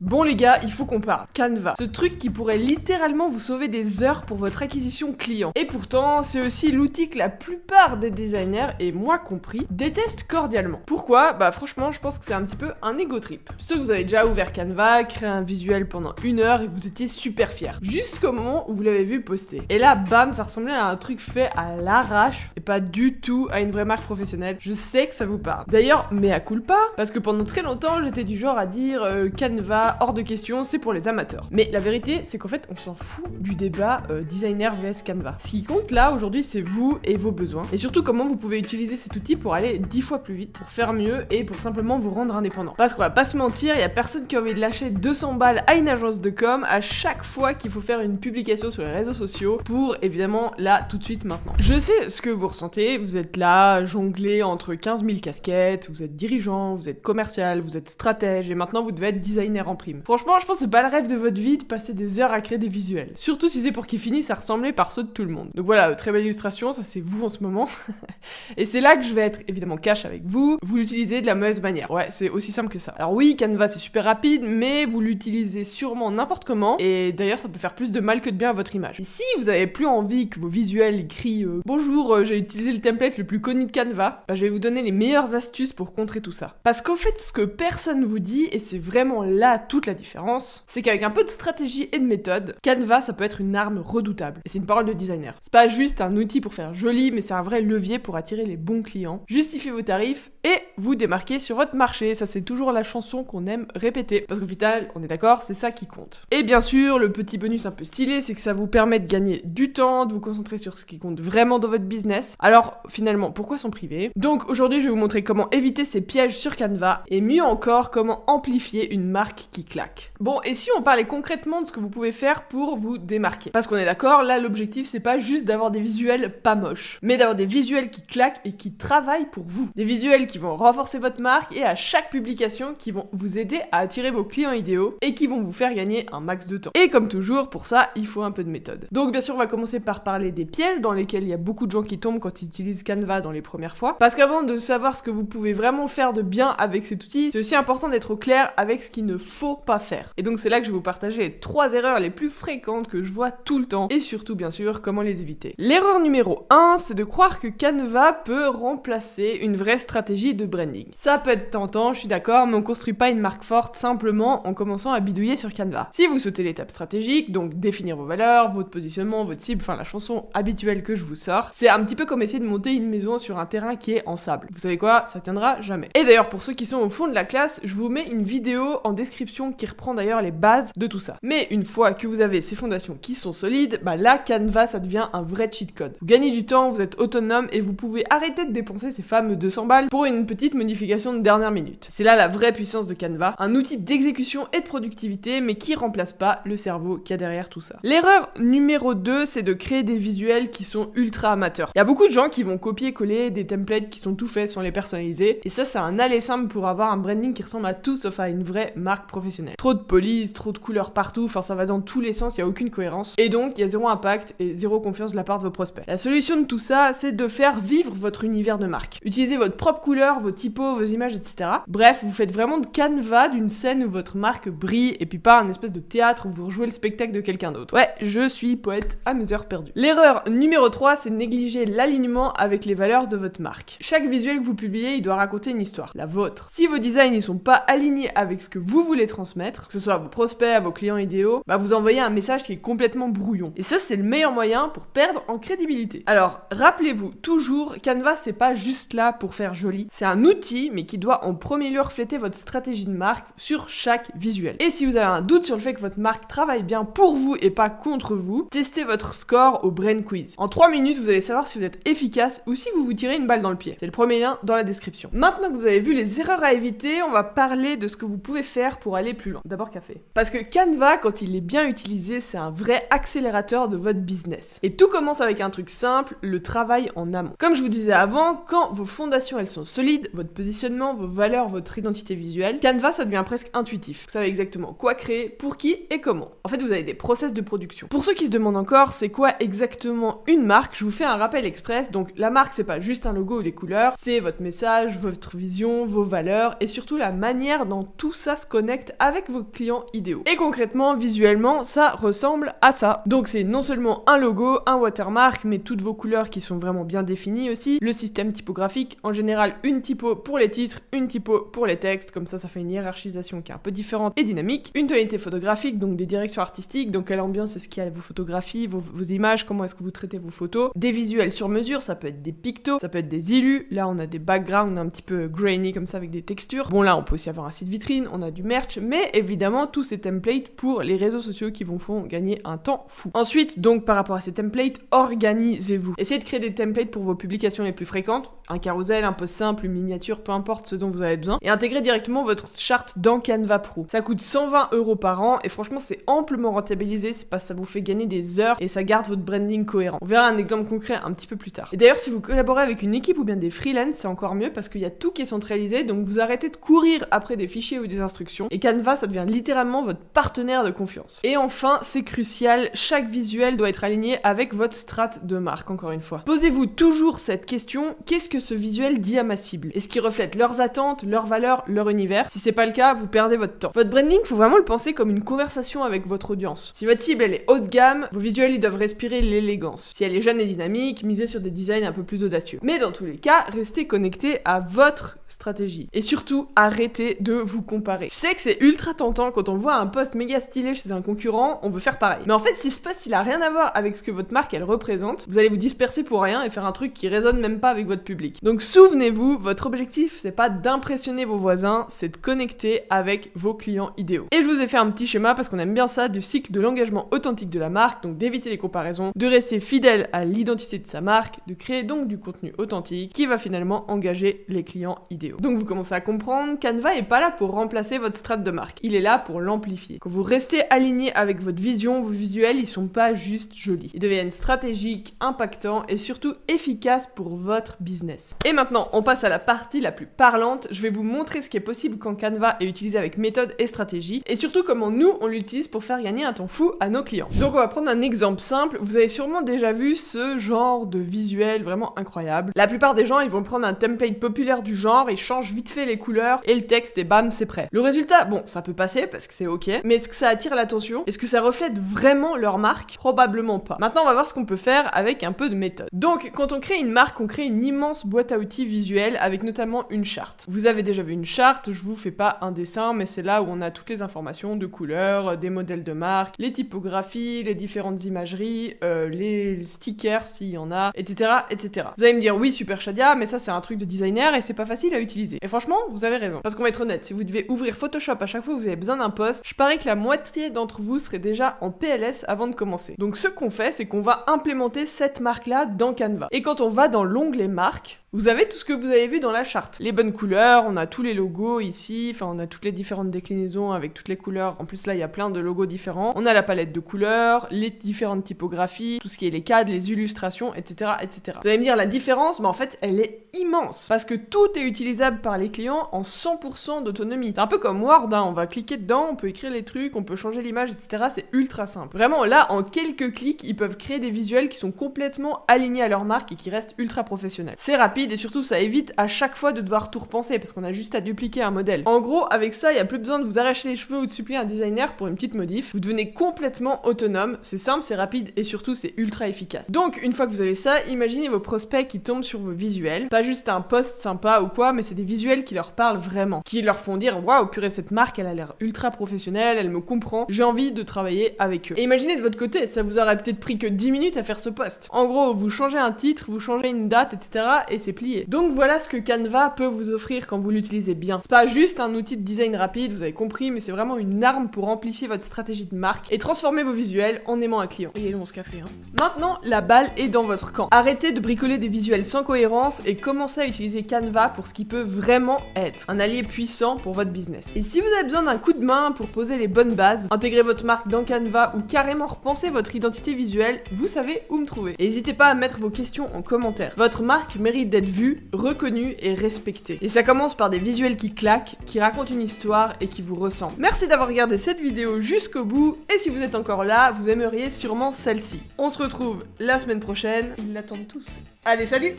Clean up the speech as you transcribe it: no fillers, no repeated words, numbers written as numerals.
Bon les gars, il faut qu'on parle. Canva, ce truc qui pourrait littéralement vous sauver des heures pour votre acquisition client. Et pourtant, c'est aussi l'outil que la plupart des designers, et moi compris, détestent cordialement. Pourquoi? Bah franchement, je pense que c'est un petit peu un ego trip. Je sais que vous avez déjà ouvert Canva, créé un visuel pendant 1 heure et que vous étiez super fier. Jusqu'au moment où vous l'avez vu poster. Et là, bam, ça ressemblait à un truc fait à l'arrache et pas du tout à une vraie marque professionnelle. Je sais que ça vous parle. D'ailleurs, mea culpa, parce que pendant très longtemps, j'étais du genre à dire Canva, hors de question, c'est pour les amateurs. Mais la vérité, c'est qu'en fait, on s'en fout du débat designer vs Canva. Ce qui compte là, aujourd'hui, c'est vous et vos besoins. Et surtout, comment vous pouvez utiliser cet outil pour aller 10 fois plus vite, pour faire mieux et pour simplement vous rendre indépendant. Parce qu'on va pas se mentir, il y a personne qui a envie de lâcher 200 balles à une agence de com à chaque fois qu'il faut faire une publication sur les réseaux sociaux pour, évidemment, là, tout de suite, maintenant. Je sais ce que vous ressentez, vous êtes là, jonglé entre 15 000 casquettes, vous êtes dirigeant, vous êtes commercial, vous êtes stratège, et maintenant vous devez être designer en prime. Franchement, je pense que c'est pas le rêve de votre vie de passer des heures à créer des visuels. Surtout si c'est pour qu'ils finissent à ressembler par ceux de tout le monde. Donc voilà, très belle illustration, ça c'est vous en ce moment. Et c'est là que je vais être évidemment cash avec vous. Vous l'utilisez de la mauvaise manière. Ouais, c'est aussi simple que ça. Alors oui, Canva c'est super rapide, mais vous l'utilisez sûrement n'importe comment. Et d'ailleurs, ça peut faire plus de mal que de bien à votre image. Et si vous avez plus envie que vos visuels écrits bonjour, j'ai utilisé le template le plus connu de Canva, bah, je vais vous donner les meilleures astuces pour contrer tout ça. Parce qu'en fait, ce que personne vous dit, et c'est vraiment là toute la différence, c'est qu'avec un peu de stratégie et de méthode, Canva ça peut être une arme redoutable. Et c'est une parole de designer. C'est pas juste un outil pour faire joli, mais c'est un vrai levier pour attirer les bons clients, justifier vos tarifs et vous démarquer sur votre marché. Ça c'est toujours la chanson qu'on aime répéter. Parce qu'au final, on est d'accord, c'est ça qui compte. Et bien sûr, le petit bonus un peu stylé, c'est que ça vous permet de gagner du temps, de vous concentrer sur ce qui compte vraiment dans votre business. Alors finalement, pourquoi s'en priver? Donc aujourd'hui, je vais vous montrer comment éviter ces pièges sur Canva et mieux encore, comment amplifier une marque qui claque. Bon, et si on parlait concrètement de ce que vous pouvez faire pour vous démarquer? Parce qu'on est d'accord, là l'objectif c'est pas juste d'avoir des visuels pas moches, mais d'avoir des visuels qui claquent et qui travaillent pour vous. Des visuels qui vont renforcer votre marque et à chaque publication qui vont vous aider à attirer vos clients idéaux et qui vont vous faire gagner un max de temps. Et comme toujours, pour ça, il faut un peu de méthode. Donc bien sûr, on va commencer par parler des pièges dans lesquels il y a beaucoup de gens qui tombent quand ils utilisent Canva dans les premières fois. Parce qu'avant de savoir ce que vous pouvez vraiment faire de bien avec cet outil, c'est aussi important d'être au clair avec ce qu'il ne faut pas faire. Et donc c'est là que je vais vous partager les 3 erreurs les plus fréquentes que je vois tout le temps et surtout bien sûr comment les éviter. L'erreur numéro 1, c'est de croire que Canva peut remplacer une vraie stratégie de branding. Ça peut être tentant, je suis d'accord, mais on construit pas une marque forte simplement en commençant à bidouiller sur Canva. Si vous sautez l'étape stratégique, donc définir vos valeurs, votre positionnement, votre cible, enfin la chanson habituelle que je vous sors, c'est un petit peu comme essayer de monter une maison sur un terrain qui est en sable. Vous savez quoi? Ça tiendra jamais. Et d'ailleurs, pour ceux qui sont au fond de la classe, je vous mets une vidéo en description qui reprend d'ailleurs les bases de tout ça. Mais une fois que vous avez ces fondations qui sont solides, bah là, Canva, ça devient un vrai cheat code. Vous gagnez du temps, vous êtes autonome et vous pouvez arrêter de dépenser ces fameux 200 balles pour une petite modification de dernière minute. C'est là la vraie puissance de Canva, un outil d'exécution et de productivité, mais qui remplace pas le cerveau qu'il y a derrière tout ça. L'erreur numéro 2, c'est de créer des visuels qui sont ultra amateurs. Il y a beaucoup de gens qui vont copier-coller des templates qui sont tout faits sans les personnaliser, et ça, c'est un aller simple pour avoir un branding qui ressemble à tout sauf à une vraie marque professionnelle. Trop de police, trop de couleurs partout, enfin ça va dans tous les sens, il y a aucune cohérence, et donc il y a zéro impact et zéro confiance de la part de vos prospects. La solution de tout ça, c'est de faire vivre votre univers de marque. Utilisez votre propre couleur, vos typos, vos images, etc. Bref, vous faites vraiment de Canva d'une scène où votre marque brille, et puis pas un espèce de théâtre où vous rejouez le spectacle de quelqu'un d'autre. Ouais, je suis poète à mes heures perdues. L'erreur numéro 3, c'est de négliger l'alignement avec les valeurs de votre marque. Chaque visuel que vous publiez, il doit raconter une histoire, la vôtre. Si vos designs ne sont pas alignés avec ce que vous voulez transmettre, que ce soit à vos prospects, à vos clients idéaux, bah vous envoyez un message qui est complètement brouillon. Et ça, c'est le meilleur moyen pour perdre en crédibilité. Alors, rappelez-vous toujours, Canva, c'est pas juste là pour faire joli. C'est un outil, mais qui doit en premier lieu refléter votre stratégie de marque sur chaque visuel. Et si vous avez un doute sur le fait que votre marque travaille bien pour vous et pas contre vous, testez votre score au Brain Quiz. En 3 minutes, vous allez savoir si vous êtes efficace ou si vous vous tirez une balle dans le pied. C'est le premier lien dans la description. Maintenant que vous avez vu les erreurs à éviter, on va parler de ce que vous pouvez faire pour aller plus loin. D'abord café. Parce que Canva, quand il est bien utilisé, c'est un vrai accélérateur de votre business. Et tout commence avec un truc simple, le travail en amont. Comme je vous disais avant, quand vos fondations elles sont solides, votre positionnement, vos valeurs, votre identité visuelle, Canva, ça devient presque intuitif. Vous savez exactement quoi créer, pour qui et comment. En fait, vous avez des process de production. Pour ceux qui se demandent encore, c'est quoi exactement une marque, je vous fais un rappel express. Donc, la marque, c'est pas juste un logo ou des couleurs, c'est votre message, votre vision, vos valeurs et surtout la manière dont tout ça se connecte avec vos clients idéaux. Et concrètement, visuellement, ça ressemble à ça. Donc, c'est non seulement un logo, un watermark, mais toutes vos couleurs qui sont vraiment bien définies aussi, le système typographique, en général une typo pour les titres, une typo pour les textes, comme ça fait une hiérarchisation qui est un peu différente et dynamique, une tonalité photographique, donc des directions artistiques, donc quelle ambiance est-ce qu'il y a à vos photographies, vos images, comment est-ce que vous traitez vos photos, des visuels sur mesure, ça peut être des pictos, ça peut être des illus, là on a des backgrounds un petit peu grainy comme ça avec des textures, bon là on peut aussi avoir un site vitrine, on a du merch, mais évidemment tous ces templates pour les réseaux sociaux qui vous font gagner un temps fou. Ensuite, donc par rapport à ces templates, organisez-vous. Essayez de créer des templates pour vos publications les plus fréquentes, un carrousel, un post simple, une miniature, peu importe ce dont vous avez besoin, et intégrez directement votre charte dans Canva Pro. Ça coûte 120 € par an, et franchement c'est amplement rentabilisé, c'est parce que ça vous fait gagner des heures, et ça garde votre branding cohérent. On verra un exemple concret un petit peu plus tard. Et d'ailleurs, si vous collaborez avec une équipe ou bien des freelance, c'est encore mieux, parce qu'il y a tout qui est centralisé, donc vous arrêtez de courir après des fichiers ou des instructions, et Canva, ça devient littéralement votre partenaire de confiance. Et enfin, c'est crucial, chaque visuel doit être aligné avec votre strat de marque, encore une fois. Posez-vous toujours cette question, qu'est-ce que ce visuel dit à ma cible? Est-ce qu'il reflète leurs attentes, leurs valeurs, leur univers? Si c'est pas le cas, vous perdez votre temps. Votre branding, faut vraiment le penser comme une conversation avec votre audience. Si votre cible, elle est haut de gamme, vos visuels, ils doivent respirer l'élégance. Si elle est jeune et dynamique, misez sur des designs un peu plus audacieux. Mais dans tous les cas, restez connecté à votre stratégie. Et surtout, arrêtez de vous comparer. Je sais que c'est ultra tentant quand on voit un post méga stylé chez un concurrent, on veut faire pareil. Mais en fait, si ce post, il a rien à voir avec ce que votre marque, elle représente, vous allez vous disperser pour rien et faire un truc qui résonne même pas avec votre public. Donc souvenez-vous, votre objectif, c'est pas d'impressionner vos voisins, c'est de connecter avec vos clients idéaux. Et je vous ai fait un petit schéma parce qu'on aime bien ça, du cycle de l'engagement authentique de la marque, donc d'éviter les comparaisons, de rester fidèle à l'identité de sa marque, de créer donc du contenu authentique qui va finalement engager les clients idéaux. Donc vous commencez à comprendre, Canva est pas là pour remplacer votre strat de marque, il est là pour l'amplifier. Quand vous restez aligné avec votre vision, vos visuels, ils sont pas juste jolis. Ils deviennent stratégiques, impactants et surtout efficaces pour votre business. Et maintenant, on passe à la partie la plus parlante. Je vais vous montrer ce qui est possible quand Canva est utilisé avec méthode et stratégie, et surtout comment nous, on l'utilise pour faire gagner un temps fou à nos clients. Donc on va prendre un exemple simple. Vous avez sûrement déjà vu ce genre de visuel vraiment incroyable. La plupart des gens, ils vont prendre un template populaire du genre, ils changent vite fait les couleurs et le texte et bam, c'est prêt. Le résultat, bon, ça peut passer parce que c'est ok, mais est-ce que ça attire l'attention? Est-ce que ça reflète vraiment leur marque? Probablement pas. Maintenant, on va voir ce qu'on peut faire avec un peu de méthode. Donc, quand on crée une marque, on crée une immense boîte à outils visuelle avec notamment une charte. Vous avez déjà vu une charte, je vous fais pas un dessin, mais c'est là où on a toutes les informations de couleurs, des modèles de marque, les typographies, les différentes imageries, les stickers s'il y en a, etc., etc. Vous allez me dire, oui, super Shadia, mais ça c'est un truc de designer et c'est pas facile à utiliser. Et franchement, vous avez raison. Parce qu'on va être honnête, si vous devez ouvrir Photoshop à chaque fois que vous avez besoin d'un post, je parie que la moitié d'entre vous serait déjà en PLS avant de commencer. Donc ce qu'on fait, c'est qu'on va implémenter cette marque-là dans Canva. Et quand on va dans l'onglet marque, vous avez tout ce que vous avez vu dans la charte. Les bonnes couleurs, on a tous les logos ici, enfin on a toutes les différentes déclinaisons avec toutes les couleurs. En plus là, il y a plein de logos différents. On a la palette de couleurs, les différentes typographies, tout ce qui est les cadres, les illustrations, etc., etc. Vous allez me dire la différence, mais en fait, elle est immense. Parce que tout est utilisable par les clients en 100% d'autonomie. C'est un peu comme Word, hein. On va cliquer dedans, on peut écrire les trucs, on peut changer l'image, etc. C'est ultra simple. Vraiment, là, en quelques clics, ils peuvent créer des visuels qui sont complètement alignés à leur marque et qui restent ultra professionnels. C'est rapide et surtout, ça évite à chaque fois de devoir tout repenser parce qu'on a juste à dupliquer un modèle. En gros, avec ça, il n'y a plus besoin de vous arracher les cheveux ou de supplier un designer pour une petite modif. Vous devenez complètement autonome. C'est simple, c'est rapide et surtout, c'est ultra efficace. Donc, une fois que vous avez ça, imaginez vos prospects qui tombent sur vos visuels. Pas juste un post sympa ou quoi, mais c'est des visuels qui leur parlent vraiment. Qui leur font dire, waouh, purée, cette marque, elle a l'air ultra professionnelle, elle me comprend, j'ai envie de travailler avec eux. Et imaginez de votre côté, ça vous aurait peut-être pris que 10 minutes à faire ce post. En gros, vous changez un titre, vous changez une date, etc. et c'est plié. Donc voilà ce que Canva peut vous offrir quand vous l'utilisez bien. C'est pas juste un outil de design rapide, vous avez compris, mais c'est vraiment une arme pour amplifier votre stratégie de marque et transformer vos visuels en aimant un client. Et on se café, hein. Maintenant, la balle est dans votre camp. Arrêtez de bricoler des visuels sans cohérence et commencez à utiliser Canva pour ce qui peut vraiment être un allié puissant pour votre business. Et si vous avez besoin d'un coup de main pour poser les bonnes bases, intégrer votre marque dans Canva ou carrément repenser votre identité visuelle, vous savez où me trouver. Et n'hésitez pas à mettre vos questions en commentaire. Votre marque mérite d'être vu, reconnu et respecté. Et ça commence par des visuels qui claquent, qui racontent une histoire et qui vous ressemblent. Merci d'avoir regardé cette vidéo jusqu'au bout, et si vous êtes encore là, vous aimeriez sûrement celle-ci. On se retrouve la semaine prochaine. Ils l'attendent tous. Allez, salut!